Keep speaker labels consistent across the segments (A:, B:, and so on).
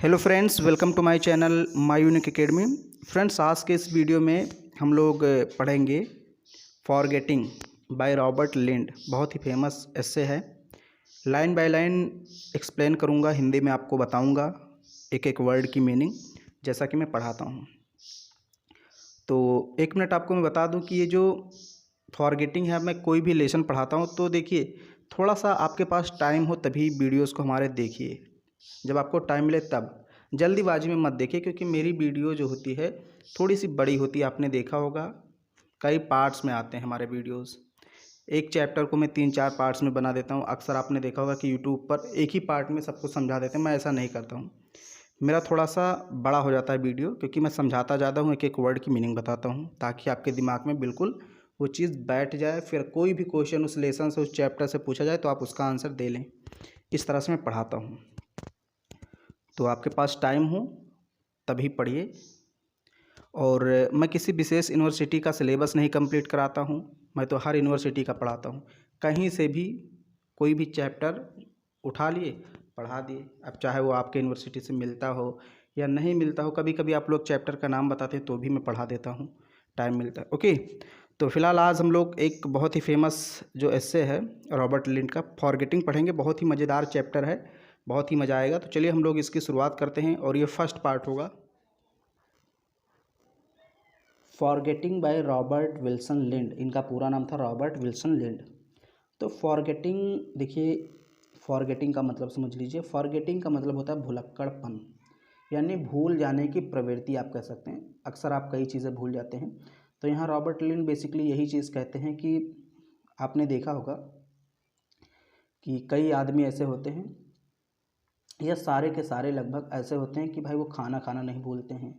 A: Hello friends, welcome to my channel my unique academy. Friends, आज के इस video में हम लोग पढ़ेंगे फॉरगेटिंग बाय रॉबर्ट लिंड। बहुत ही फेमस एस्से है। लाइन बाय लाइन एक्सप्लेन करूंगा, हिंदी में आपको बताऊंगा एक एक वर्ड की मीनिंग, जैसा कि मैं पढ़ाता हूं। तो एक मिनट आपको मैं बता दूं कि ये जो फॉरगेटिंग है, मैं कोई भी लेसन पढ़ाता हूं तो देखिए, थोड़ा सा आपके पास टाइम हो तभी वीडियोस को हमारे देखिए। जब आपको टाइम मिले तब, जल्दीबाजी में मत देखिए, क्योंकि मेरी वीडियो जो होती है थोड़ी सी बड़ी होती है। आपने देखा होगा कई पार्ट्स में आते हैं हमारे वीडियोस। एक चैप्टर को मैं 3-4 पार्ट्स में बना देता हूँ। अक्सर आपने देखा होगा कि यूट्यूब पर एक ही पार्ट में सब कुछ समझा देते हैं। मैं ऐसा नहीं करता हूँ। मेरा थोड़ा सा बड़ा हो जाता है वीडियो, क्योंकि मैं समझाता ज़्यादा हूँ, एक एक वर्ड की मीनिंग बताता हूँ, ताकि आपके दिमाग में बिल्कुल वो चीज़ बैठ जाए। फिर कोई भी क्वेश्चन उस लेसन से, उस चैप्टर से पूछा जाए तो आप उसका आंसर दे लें। इस तरह से मैं पढ़ाता हूँ। तो आपके पास टाइम हो तभी पढ़िए। और मैं किसी विशेष यूनिवर्सिटी का सिलेबस नहीं कंप्लीट कराता हूँ। मैं तो हर यूनिवर्सिटी का पढ़ाता हूँ। कहीं से भी कोई भी चैप्टर उठा लिए, पढ़ा दिए। अब चाहे वो आपके यूनिवर्सिटी से मिलता हो या नहीं मिलता हो, कभी कभी आप लोग चैप्टर का नाम बताते हैं तो भी मैं पढ़ा देता हूँ, टाइम मिलता है। ओके, तो फिलहाल आज हम लोग एक बहुत ही फेमस जो एस्से है रॉबर्ट लिंड का, फॉरगेटिंग पढ़ेंगे। बहुत ही मज़ेदार चैप्टर है, बहुत ही मज़ा आएगा। तो चलिए हम लोग इसकी शुरुआत करते हैं, और ये फर्स्ट पार्ट होगा। Forgetting by Robert Wilson Lynd. इनका पूरा नाम था रॉबर्ट विल्सन लिंड। तो फॉरगेटिंग, देखिए, फॉरगेटिंग का मतलब समझ लीजिए। फॉरगेटिंग का मतलब होता है भुलक्कड़पन, यानी भूल जाने की प्रवृत्ति आप कह सकते हैं। अक्सर आप कई चीज़ें भूल जाते हैं। तो यहाँ रॉबर्ट लिंड बेसिकली यही चीज़ कहते हैं कि आपने देखा होगा कि कई आदमी ऐसे होते हैं, या सारे के सारे लगभग ऐसे होते हैं कि भाई वो खाना खाना नहीं भूलते हैं,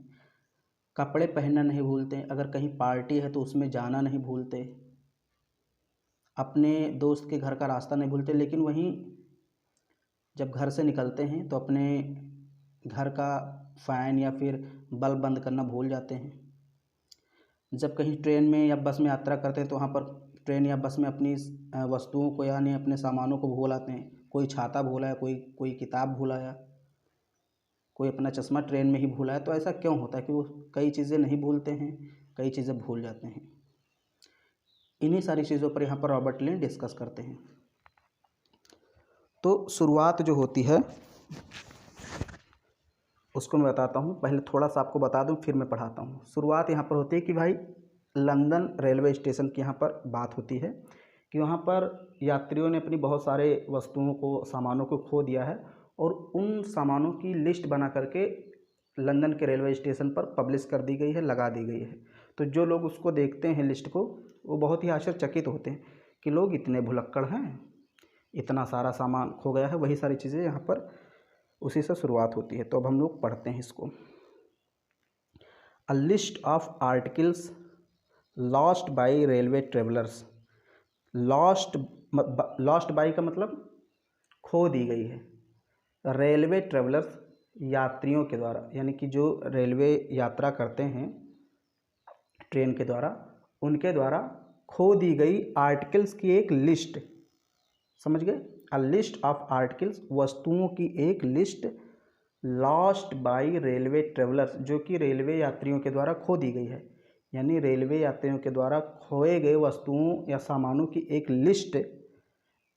A: कपड़े पहनना नहीं भूलते हैं, अगर कहीं पार्टी है तो उसमें जाना नहीं भूलते, अपने दोस्त के घर का रास्ता नहीं भूलते। लेकिन वहीं जब घर से निकलते हैं तो अपने घर का फ़ैन या फिर बल्ब बंद करना भूल जाते हैं। जब कहीं ट्रेन में या बस में यात्रा करते हैं तो वहाँ पर ट्रेन या बस में अपनी वस्तुओं को, यानी अपने सामानों को भूल आते हैं। कोई छाता भूला है, कोई किताब भूल आया, कोई अपना चश्मा ट्रेन में ही भूला है। तो ऐसा क्यों होता है कि वो कई चीज़ें नहीं भूलते हैं, कई चीज़ें भूल जाते हैं। इन्हीं सारी चीज़ों पर यहाँ पर रॉबर्ट लिंड डिस्कस करते हैं। तो शुरुआत जो होती है उसको मैं बताता हूँ। पहले थोड़ा सा आपको बता दूँ, फिर मैं पढ़ाता हूँ। शुरुआत यहाँ पर होती है कि भाई लंदन रेलवे स्टेशन की यहाँ पर बात होती है कि वहाँ पर यात्रियों ने अपनी बहुत सारे वस्तुओं को, सामानों को खो दिया है, और उन सामानों की लिस्ट बना करके लंदन के रेलवे स्टेशन पर पब्लिश कर दी गई है, लगा दी गई है। तो जो लोग उसको देखते हैं लिस्ट को, वो बहुत ही आश्चर्यचकित होते हैं कि लोग इतने भुलक्कड़ हैं, इतना सारा सामान खो गया है। वही सारी चीज़ें यहाँ पर उसी से शुरुआत होती है। तो अब हम लोग पढ़ते हैं इसको। A list of articles lost by railway travellers. Lost by का मतलब खो दी गई है। रेलवे ट्रेवलर्स, यात्रियों के द्वारा, यानी कि जो रेलवे यात्रा करते हैं ट्रेन के द्वारा, उनके द्वारा खो दी गई आर्टिकल्स की एक लिस्ट। समझ गए? अ लिस्ट ऑफ आर्टिकल्स, वस्तुओं की एक list, lost by railway travellers, जो कि रेलवे यात्रियों के द्वारा खो दी गई है। यानी रेलवे यात्रियों के द्वारा खोए गए वस्तुओं या सामानों की एक लिस्ट।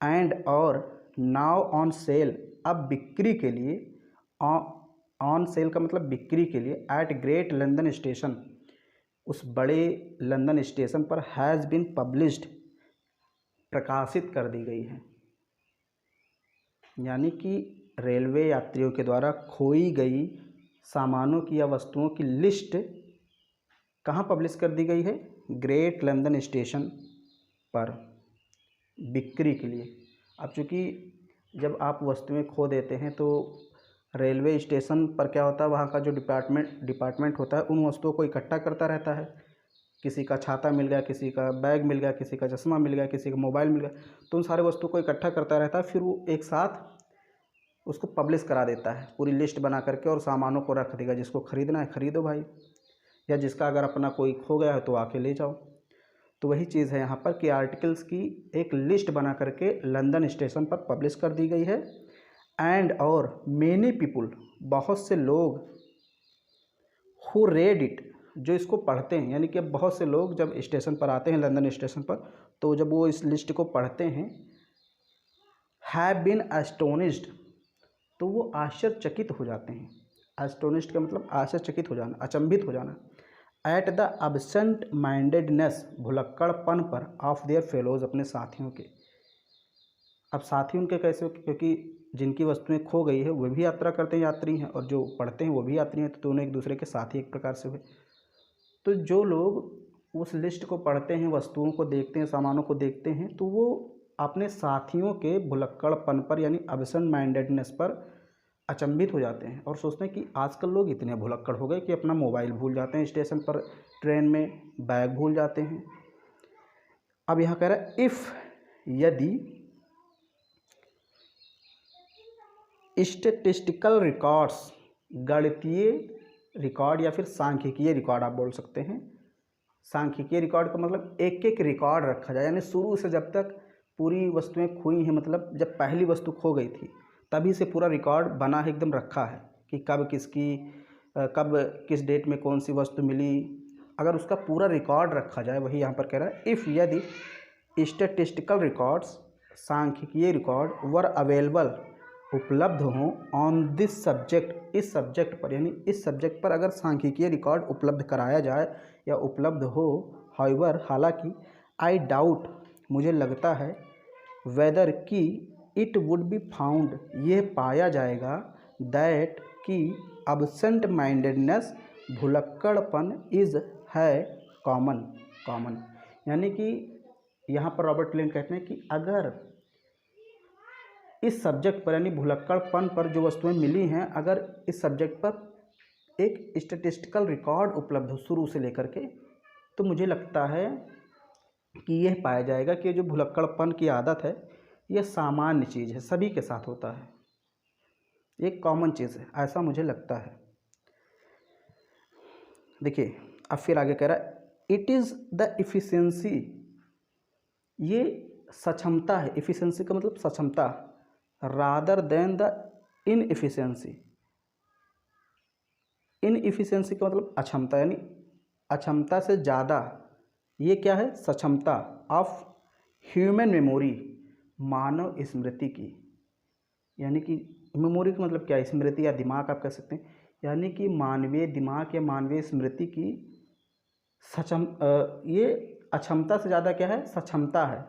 A: एंड और नाउ ऑन सेल, अब बिक्री के लिए, ऑन सेल का मतलब बिक्री के लिए, एट ग्रेट लंदन स्टेशन, उस बड़े लंदन स्टेशन पर, हैज़ बीन पब्लिश्ड, प्रकाशित कर दी गई है। यानी कि रेलवे यात्रियों के द्वारा खोई गई सामानों की या वस्तुओं की लिस्ट कहाँ पब्लिश कर दी गई है? ग्रेट लंदन स्टेशन पर, बिक्री के लिए। अब चूँकि जब आप वस्तुएं खो देते हैं तो रेलवे स्टेशन पर क्या होता है, वहाँ का जो डिपार्टमेंट होता है उन वस्तुओं को इकट्ठा करता रहता है। किसी का छाता मिल गया, किसी का बैग मिल गया, किसी का चश्मा मिल गया, किसी का मोबाइल मिल गया, तो उन सारे वस्तुओं को इकट्ठा करता रहता है। फिर वो एक साथ उसको पब्लिश करा देता है, पूरी लिस्ट बना करके, और सामानों को रख देगा। जिसको ख़रीदना है ख़रीदो भाई, या जिसका अगर अपना कोई खो गया है तो आके ले जाओ। तो वही चीज़ है यहाँ पर कि आर्टिकल्स की एक लिस्ट बना करके लंदन स्टेशन पर पब्लिश कर दी गई है। एंड और मेनी पीपुल, बहुत से लोग, हु रेड इट, जो इसको पढ़ते हैं, यानी कि बहुत से लोग जब स्टेशन पर आते हैं लंदन स्टेशन पर, तो जब वो इस लिस्ट को पढ़ते हैं, हैव बीन एस्टोनिश्ड, तो वो आश्चर्यचकित हो जाते हैं। एस्टोनिश्ड का मतलब आश्चर्यचकित हो जाना, अचंभित हो जाना। एट द एब्सेंट माइंडेडनेस, भुलक्कड़पन पर, ऑफ देयर फेलोज, अपने साथियों के। अब साथी उनके कैसे, क्योंकि जिनकी वस्तुएं खो गई है वे भी यात्रा करते हैं, यात्री हैं, और जो पढ़ते हैं वो भी यात्री हैं, तो दोनों एक दूसरे के साथी एक प्रकार से हुए। तो जो लोग उस लिस्ट को पढ़ते हैं, वस्तुओं को देखते हैं, सामानों को देखते हैं, तो वो अपने साथियों के भुलक्कड़पन पर यानी एब्सेंट माइंडेडनेस पर अचंभित हो जाते हैं और सोचते हैं कि आजकल लोग इतने भुलक्कड़ हो गए कि अपना मोबाइल भूल जाते हैं, स्टेशन पर, ट्रेन में बैग भूल जाते हैं। अब यहाँ कह रहा है इफ़, यदि स्टैटिस्टिकल रिकॉर्ड्स, गणितीय रिकॉर्ड या फिर सांख्यिकीय रिकॉर्ड आप बोल सकते हैं। सांख्यिकीय रिकॉर्ड का मतलब एक एक रिकॉर्ड रखा जाए, यानी शुरू से जब तक पूरी वस्तुएं खोई हैं, मतलब जब पहली वस्तु खो गई थी तभी से पूरा रिकॉर्ड बना है, एकदम रखा है कि कब किसकी, कब किस डेट में कौन सी वस्तु मिली, अगर उसका पूरा रिकॉर्ड रखा जाए, वही यहाँ पर कह रहा है इफ़, यदि स्टैटिस्टिकल रिकॉर्ड्स, सांख्यिकीय रिकॉर्ड, वर अवेलेबल, उपलब्ध हों, ऑन दिस सब्जेक्ट, इस सब्जेक्ट पर, यानी इस सब्जेक्ट पर अगर सांख्यिकीय रिकॉर्ड उपलब्ध कराया जाए या उपलब्ध हो, हाउएवर, हालांकि, आई डाउट, मुझे लगता है, वेदर कि, इट वुड बी फाउंड, ये पाया जाएगा, दैट कि, एब्सेंट माइंडेडनेस, भुलक्कड़पन, इज, है, कॉमन, यानी कि यहाँ पर रॉबर्ट लेन कहते हैं कि अगर इस सब्जेक्ट पर यानी भुलक्कड़पन पर जो वस्तुएं मिली हैं, अगर इस सब्जेक्ट पर एक स्टैटिस्टिकल रिकॉर्ड उपलब्ध हो शुरू से लेकर के, तो मुझे लगता है कि यह पाया जाएगा कि जो भुलक्कड़पन की आदत है यह सामान्य चीज़ है, सभी के साथ होता है, एक कॉमन चीज़ है, ऐसा मुझे लगता है। देखिए अब फिर आगे कह रहा है इट इज़ द इफ़िशियंसी, ये सक्षमता है, इफ़िशियंसी का मतलब सक्षमता, rather than the inefficiency, inefficiency का मतलब अक्षमता, यानी अक्षमता से ज़्यादा, ये क्या है, सक्षमता, ऑफ ह्यूमन मेमोरी, मानव स्मृति की, यानी कि मेमोरी का मतलब क्या है, स्मृति या दिमाग आप कह सकते हैं, यानी कि मानवीय दिमाग या मानवीय स्मृति की ये अक्षमता से ज़्यादा क्या है, सक्षमता है।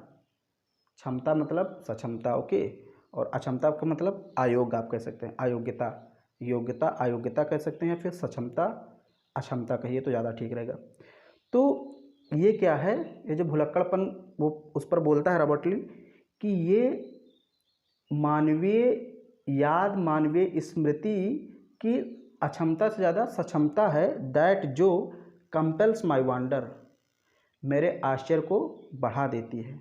A: क्षमता मतलब सक्षमता, ओके, और अक्षमता का मतलब अयोग्य आप कह सकते हैं, अयोग्यता, योग्यता अयोग्यता कह सकते हैं, या फिर सक्षमता अक्षमता कहिए तो ज़्यादा ठीक रहेगा। तो ये क्या है, ये जो भुलक्कड़पन वो उस पर बोलता है रॉबर्ट ली कि ये मानवीय याद, मानवीय स्मृति की अक्षमता से ज़्यादा सक्षमता है, दैट जो कंपेल्स माई वंडर, मेरे आश्चर्य को बढ़ा देती है,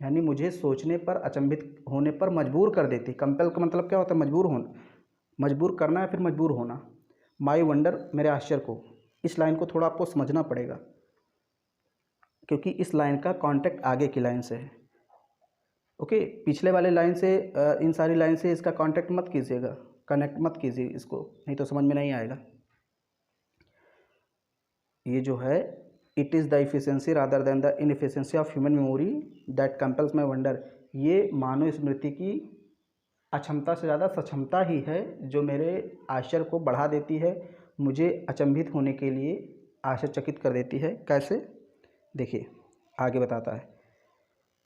A: यानी मुझे सोचने पर, अचंभित होने पर मजबूर कर देती। कंपेल का मतलब क्या होता है, मजबूर होना, मजबूर करना या फिर मजबूर होना। माई वंडर, मेरे आश्चर्य को, इस लाइन को थोड़ा आपको समझना पड़ेगा क्योंकि इस लाइन का कॉन्टेक्ट आगे की लाइन से है, ओके। पिछले वाले लाइन से, इन सारी लाइन से इसका कॉन्टेक्ट मत कीजिएगा, कनेक्ट मत कीजिए इसको, नहीं तो समझ में नहीं आएगा। ये जो है it is the efficiency rather than the inefficiency of human memory that compels my wonder, ये मानव स्मृति की अक्षमता से ज़्यादा सक्षमता ही है जो मेरे आश्चर्य को बढ़ा देती है, मुझे अचंभित होने के लिए आश्चर्यचकित कर देती है। कैसे, देखिए आगे बताता है।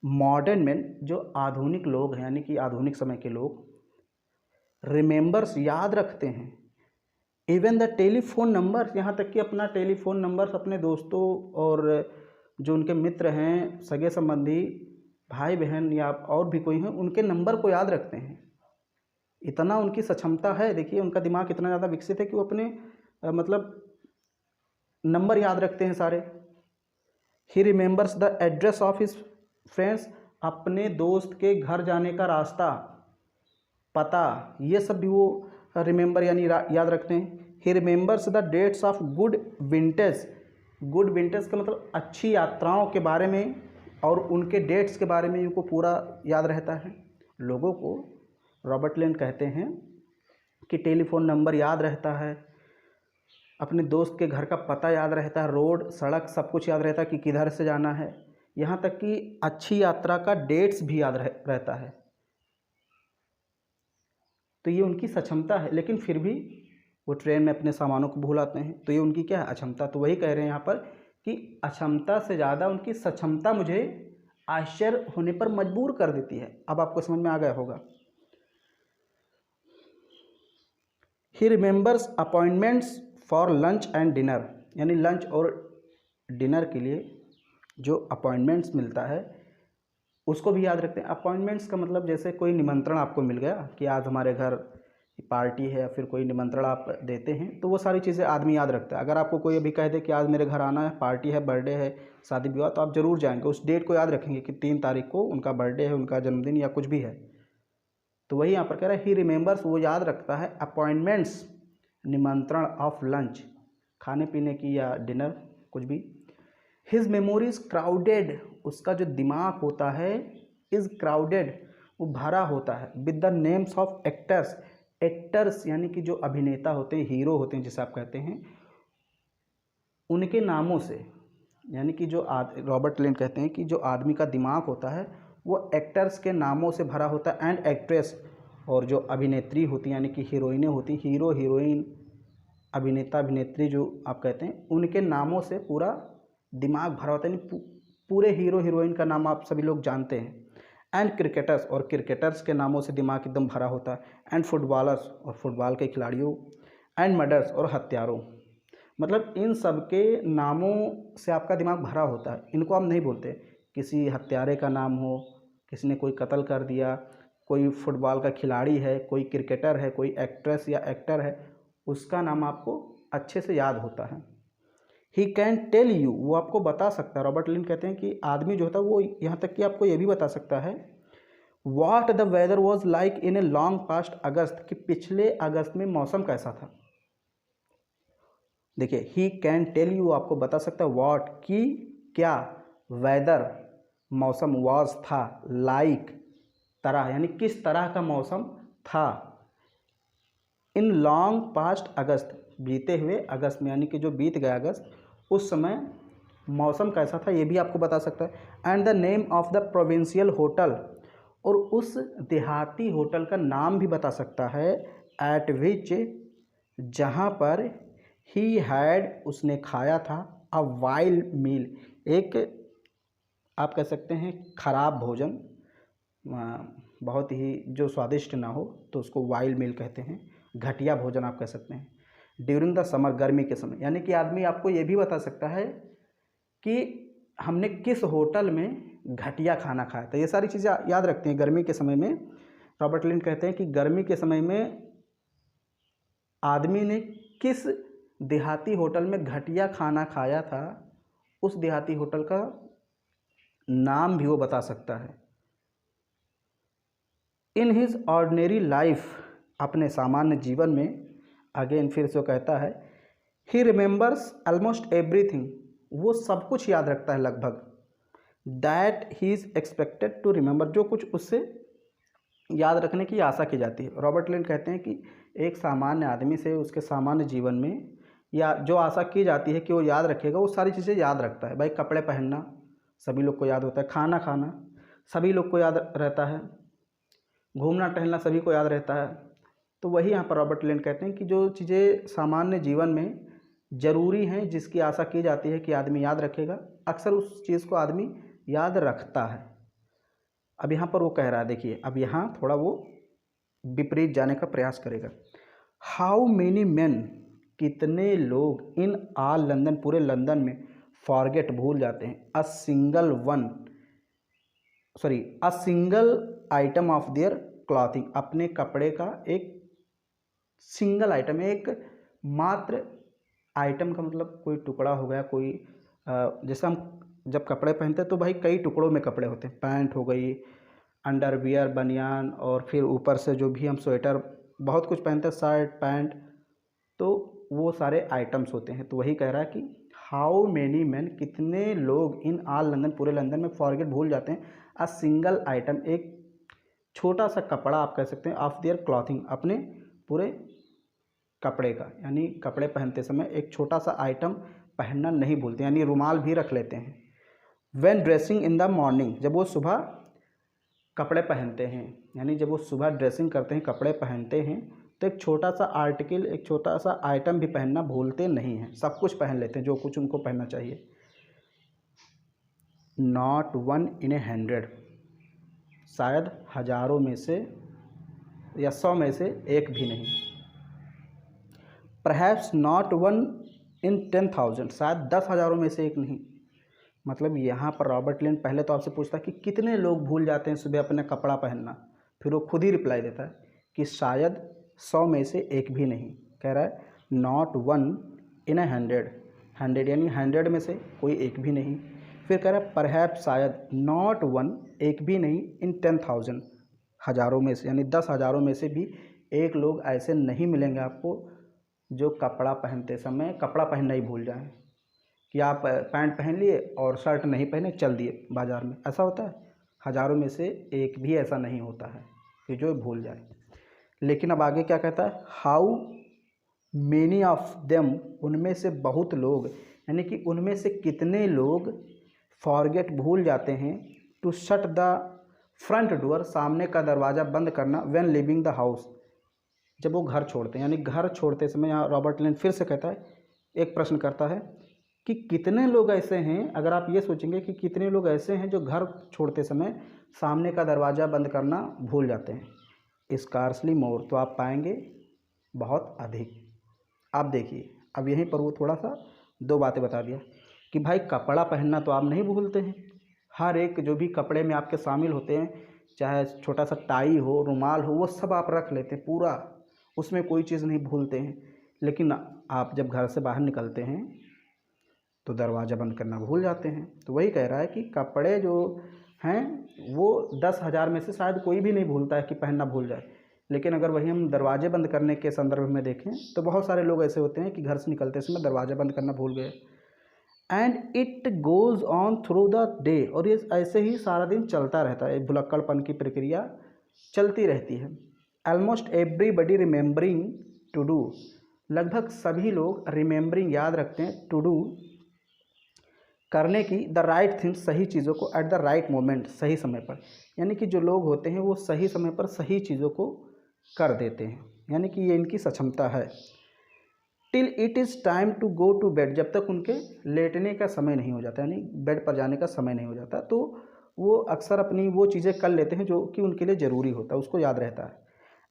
A: मॉडर्न मैन, जो आधुनिक लोग हैं, यानी कि आधुनिक समय के लोग, रिमेंबर्स, याद रखते हैं, इवन द टेलीफोन नंबर, यहाँ तक कि अपना टेलीफोन नंबर अपने दोस्तों और जो उनके मित्र हैं, सगे संबंधी, भाई बहन या और भी कोई हैं, उनके नंबर को याद रखते हैं। इतना उनकी सक्षमता है, देखिए उनका दिमाग इतना ज़्यादा विकसित है कि वो अपने मतलब नंबर याद रखते हैं सारे। ही remembers the address of his friends, अपने दोस्त के घर जाने का रास्ता, पता, ये सब भी वो रिमेंबर यानी याद रखते हैं। He remembers the dates of good vintage, good vintage का मतलब अच्छी यात्राओं के बारे में और उनके डेट्स के बारे में इनको पूरा याद रहता है। लोगों को रॉबर्ट लेन कहते हैं कि टेलीफोन नंबर याद रहता है, अपने दोस्त के घर का पता याद रहता है, रोड सड़क सब कुछ याद रहता है कि किधर से जाना है, यहाँ तक कि अच्छी यात्रा का डेट्स भी याद रहता है। तो ये उनकी सक्षमता है, लेकिन फिर भी वो ट्रेन में अपने सामानों को भूल आते हैं, तो ये उनकी क्या है, अक्षमता। तो वही कह रहे हैं यहाँ पर कि अक्षमता से ज़्यादा उनकी सक्षमता मुझे आश्चर्य होने पर मजबूर कर देती है। अब आपको समझ में आ गया होगा। He remembers appointments for lunch and dinner, यानी लंच और डिनर के लिए जो अपॉइंटमेंट्स मिलता है उसको भी याद रखते हैं। अपॉइंटमेंट्स का मतलब जैसे कोई निमंत्रण आपको मिल गया कि आज हमारे घर पार्टी है, या फिर कोई निमंत्रण आप देते हैं, तो वो सारी चीज़ें आदमी याद रखता है। अगर आपको कोई अभी कह दे कि आज मेरे घर आना है, पार्टी है, बर्थडे है, शादी विवाह, तो आप ज़रूर जाएंगे, उस डेट को याद रखेंगे कि 3 तारीख को उनका बर्थडे है, उनका जन्मदिन या कुछ भी है। तो वही यहाँ पर कह रहा है ही रिमेंबर्स, वो याद रखता है अपॉइंटमेंट्स, निमंत्रण, ऑफ लंच, खाने पीने की या डिनर कुछ भी। हिज मेमोरीज क्राउडेड, उसका जो दिमाग होता है, इज़ क्राउडेड, वो भरा होता है, with the names of actors, actors यानी कि जो अभिनेता होते हैं, हीरो होते हैं जिसे आप कहते हैं, उनके नामों से। यानी कि जो रॉबर्ट लेन कहते हैं कि जो आदमी का दिमाग होता है वो एक्टर्स के नामों से भरा होता है, एंड एक्ट्रेस, और जो अभिनेत्री होती हैं यानी कि हीरोइनें होती, हीरो हीरोइन, अभिनेता अभिनेत्री जो आप कहते हैं, उनके नामों से पूरा दिमाग भरा होता है, यानी पूरे हीरो हीरोइन का नाम आप सभी लोग जानते हैं। एंड क्रिकेटर्स, और क्रिकेटर्स के नामों से दिमाग एकदम भरा होता है। एंड फुटबॉलर्स, और फुटबॉल के खिलाड़ियों। एंड मर्डर्स, और हत्यारों। मतलब इन सब के नामों से आपका दिमाग भरा होता है, इनको आप नहीं बोलते। किसी हत्यारे का नाम हो, किसी ने कोई कत्ल कर दिया, कोई फुटबॉल का खिलाड़ी है, कोई क्रिकेटर है, कोई एक्ट्रेस या एक्टर है, उसका नाम आपको अच्छे से याद होता है। ही कैन टेल यू, वो आपको बता सकता है। रॉबर्ट लिन कहते हैं कि आदमी जो होता है वो यहाँ तक कि आपको ये भी बता सकता है what the weather was like in a long past August, कि पिछले अगस्त में मौसम कैसा था। देखिए ही कैन टेल यू आपको बता सकता है व्हाट, की क्या, वेदर मौसम, वॉज था, लाइक तरह यानी किस तरह का मौसम था, इन लॉन्ग पास्ट अगस्त बीते हुए अगस्त में, यानी कि जो बीत गया अगस्त, उस समय मौसम कैसा था ये भी आपको बता सकता है। And the name of the provincial hotel, और उस देहाती होटल का नाम भी बता सकता है, एट विच, जहाँ पर, ही हैड उसने खाया था, अ वाइल्ड मील, एक आप कह सकते हैं खराब भोजन, बहुत ही जो स्वादिष्ट ना हो तो उसको वाइल्ड मील कहते हैं, घटिया भोजन आप कह सकते हैं। ड्यूरिंग द समर, गर्मी के समय, यानी कि आदमी आपको ये भी बता सकता है कि हमने किस होटल में घटिया खाना खाया था। ये सारी चीज़ें याद रखते हैं गर्मी के समय में। रॉबर्ट लिन कहते हैं कि गर्मी के समय में आदमी ने किस देहाती होटल में घटिया खाना खाया था, उस देहाती होटल का नाम भी वो बता सकता है। इन हिज ऑर्डिनरी लाइफ, अपने सामान्य जीवन में, अगेन फिर से वो कहता है ही रिमेंबर्स ऑलमोस्ट एवरीथिंग, वो सब कुछ याद रखता है लगभग, that he is expected to remember, जो कुछ उससे याद रखने की आशा की जाती है। रॉबर्ट लिन कहते हैं कि एक सामान्य आदमी से उसके सामान्य जीवन में या जो आशा की जाती है कि वो याद रखेगा, वो सारी चीज़ें याद रखता है। भाई कपड़े पहनना सभी लोग को याद होता है, खाना खाना सभी लोग को याद रहता है, घूमना टहलना सभी को याद रहता है। तो वही यहाँ पर रॉबर्ट लिन कहते हैं कि जो चीज़ें सामान्य जीवन में ज़रूरी हैं, जिसकी आशा की जाती है कि आदमी याद रखेगा, अक्सर उस चीज़ को आदमी याद रखता है। अब यहाँ पर वो कह रहा है, देखिए अब यहाँ थोड़ा वो विपरीत जाने का प्रयास करेगा। हाउ मेनी मैन, कितने लोग, इन ऑल लंदन, पूरे लंदन में, फॉरगेट भूल जाते हैं, a single item of their clothing, अपने कपड़े का एक सिंगल आइटम, एक मात्र आइटम का मतलब कोई टुकड़ा हो गया, कोई जैसे हम जब कपड़े पहनते हैं तो भाई कई टुकड़ों में कपड़े होते हैं, पैंट हो गई, अंडरवियर, बनियान, और फिर ऊपर से जो भी हम स्वेटर बहुत कुछ पहनते हैं, शर्ट पैंट, तो वो सारे आइटम्स होते हैं। तो वही कह रहा है कि हाउ मैनी मैन, कितने लोग, इन ऑल लंदन, पूरे लंदन में, फॉरगेट भूल जाते हैं, अ सिंगल आइटम, एक छोटा सा कपड़ा आप कह सकते हैं ऑफ देयर क्लॉथिंग, अपने पूरे कपड़े का, यानी कपड़े पहनते समय एक छोटा सा आइटम पहनना नहीं भूलते, यानी रुमाल भी रख लेते हैं। When dressing in the morning, जब वो सुबह कपड़े पहनते हैं, यानी जब वो सुबह ड्रेसिंग करते हैं, कपड़े पहनते हैं, तो एक छोटा सा आर्टिकल, एक छोटा सा आइटम भी पहनना भूलते नहीं हैं, सब कुछ पहन लेते हैं जो कुछ उनको पहनना चाहिए। नॉट वन इन ए 100, शायद हज़ारों में से या 100 में से एक भी नहीं। परहैप्स नॉट वन इन 10,000, शायद 10,000 में से एक नहीं। मतलब यहाँ पर रॉबर्ट लिन पहले तो आपसे पूछता है कि कितने लोग भूल जाते हैं सुबह अपना कपड़ा पहनना, फिर वो खुद ही रिप्लाई देता है कि शायद 100 में से एक भी नहीं। कह रहा है नॉट वन इन ए 100 यानी 100 में से कोई एक भी नहीं। फिर कह रहा है परहैप्स, शायद, नॉट वन, एक भी नहीं, इन 10,000, हज़ारों में से, यानी 10,000 में से भी एक लोग ऐसे नहीं मिलेंगे आपको जो कपड़ा पहनते समय कपड़ा पहनना ही भूल जाएं, कि आप पैंट पहन लिए और शर्ट नहीं पहने चल दिए बाज़ार में, ऐसा होता है? हज़ारों में से एक भी ऐसा नहीं होता है कि जो भूल जाए। लेकिन अब आगे क्या कहता है, हाउ मेनी ऑफ देम, उनमें से बहुत लोग, यानी कि उनमें से कितने लोग फॉरगेट, भूल जाते हैं, to shut the front door, सामने का दरवाज़ा बंद करना, व्हेन लिविंग द हाउस, जब वो घर छोड़ते हैं। यानी घर छोड़ते समय यहाँ रॉबर्ट लिन फिर से कहता है, एक प्रश्न करता है कि कितने लोग ऐसे हैं, अगर आप ये सोचेंगे कि कितने लोग ऐसे हैं जो घर छोड़ते समय सामने का दरवाज़ा बंद करना भूल जाते हैं। स्कार्सली मोर, तो आप पाएंगे बहुत अधिक। आप देखिए, अब यहीं पर वो थोड़ा सा दो बातें बता दिया कि भाई कपड़ा पहनना तो आप नहीं भूलते हैं, हर एक जो भी कपड़े में आपके शामिल होते हैं, चाहे छोटा सा टाई हो, रुमाल हो, वो सब आप रख लेते हैं पूरा, उसमें कोई चीज़ नहीं भूलते हैं। लेकिन आप जब घर से बाहर निकलते हैं तो दरवाज़ा बंद करना भूल जाते हैं। तो वही कह रहा है कि कपड़े जो हैं वो 10,000 में से शायद कोई भी नहीं भूलता है कि पहनना भूल जाए, लेकिन अगर वही हम दरवाजे बंद करने के संदर्भ में देखें तो बहुत सारे लोग ऐसे होते हैं कि घर से निकलते समय दरवाज़ा बंद करना भूल गए। And it goes on through the day, और ये ऐसे ही सारा दिन चलता रहता है, भुलक्कड़पन की प्रक्रिया चलती रहती है। Almost everybody remembering to do, लगभग सभी लोग रिमेंबरिंग, याद रखते हैं, टू डू, करने की, द राइट थिंग, सही चीज़ों को, एट द राइट मोमेंट, सही समय पर। यानी कि जो लोग होते हैं वो सही समय पर सही चीज़ों को कर देते हैं, यानी कि ये इनकी सक्षमता है। Till it is time to go to bed, जब तक उनके लेटने का समय नहीं हो जाता, यानी बेड पर जाने का समय नहीं हो जाता, तो वो अक्सर अपनी वो चीज़ें कर लेते हैं जो कि उनके लिए ज़रूरी होता है, उसको याद रहता है।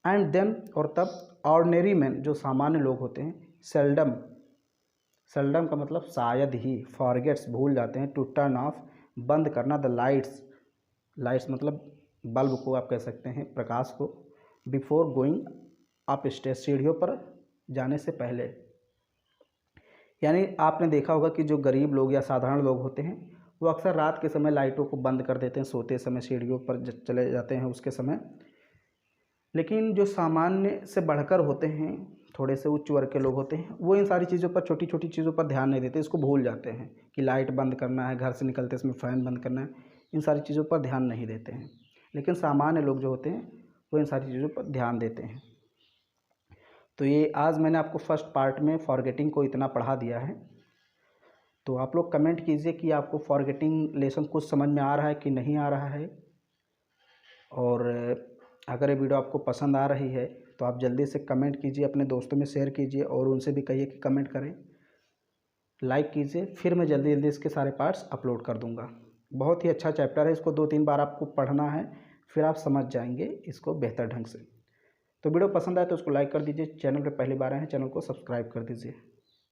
A: एंड देन, और तब, ऑर्डिनरी मैन, जो सामान्य लोग होते हैं, सेल्डम, सेल्डम का मतलब शायद ही, फॉरगेट्स, भूल जाते हैं, टू टर्न ऑफ, बंद करना, द लाइट्स, लाइट्स मतलब बल्ब को आप कह सकते हैं, प्रकाश को, बिफोर गोइंग अप स्टेज, सीढ़ियों पर जाने से पहले। यानी आपने देखा होगा कि जो गरीब लोग या साधारण लोग होते हैं वो अक्सर रात के समय लाइटों को बंद कर देते हैं, सोते समय सीढ़ियों पर चले जाते हैं उसके समय। लेकिन जो सामान्य से बढ़कर होते हैं, थोड़े से उच्च वर्ग के लोग होते हैं, वो इन सारी चीज़ों पर, छोटी छोटी चीज़ों पर ध्यान नहीं देते, इसको भूल जाते हैं कि लाइट बंद करना है, घर से निकलते समय फ़ैन बंद करना है, इन सारी चीज़ों पर ध्यान नहीं देते हैं। लेकिन सामान्य लोग जो होते हैं वो इन सारी चीज़ों पर ध्यान देते हैं। तो ये आज मैंने आपको फर्स्ट पार्ट में फॉरगेटिंग को इतना पढ़ा दिया है। तो आप लोग कमेंट कीजिए कि आपको फॉरगेटिंग लेसन कुछ समझ में आ रहा है कि नहीं आ रहा है, और अगर ये वीडियो आपको पसंद आ रही है तो आप जल्दी से कमेंट कीजिए, अपने दोस्तों में शेयर कीजिए और उनसे भी कहिए कि कमेंट करें, लाइक कीजिए। फिर मैं जल्दी जल्दी इसके सारे पार्ट्स अपलोड कर दूंगा। बहुत ही अच्छा चैप्टर है, इसको 2-3 बार आपको पढ़ना है, फिर आप समझ जाएंगे इसको बेहतर ढंग से। तो वीडियो पसंद आए तो उसको लाइक कर दीजिए, चैनल पर पहली बार आए हैं चैनल को सब्सक्राइब कर दीजिए।